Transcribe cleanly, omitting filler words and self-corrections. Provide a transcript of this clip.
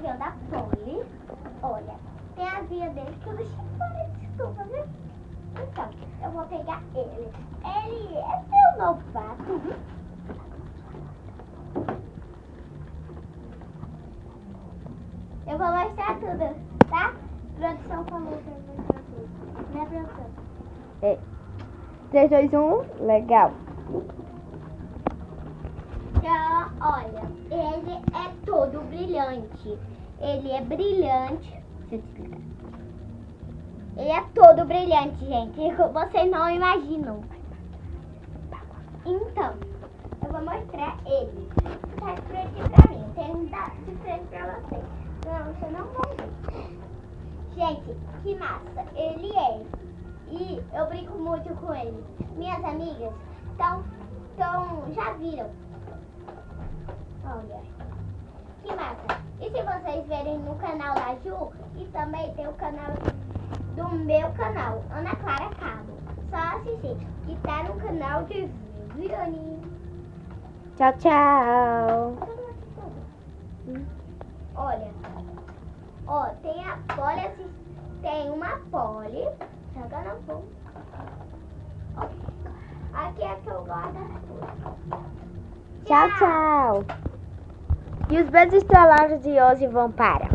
é o da Polly. Olha, tem a via dele que eu deixei fora de estufa, viu? Então, eu vou pegar ele. Ele é seu novato. Eu vou mostrar tudo, tá? A produção falou pra eu mostrar tudo. Né, produção? É. 3, 2, 1, legal. Então, olha, ele é todo brilhante. Ele é brilhante. Deixa eu te explicar. Ele é todo brilhante, gente. Vocês não imaginam. Então, eu vou mostrar ele. Tá de frente pra mim. Tem um de frente pra vocês. Não, vocês não vão ver. Gente, que massa ele é. E eu brinco muito com ele. Minhas amigas já viram. Olha, que massa. E se vocês verem no canal da Ju, e também tem o canal do meu canal, Ana Clara Cabo. Só assistir. E tá no canal de Viviane. Tchau, tchau. Olha, ó, tem a Polly, tem uma Polly. Joga na boca. Aqui é que eu gosto. Tchau, tchau. E os beijos estrelados de hoje vão para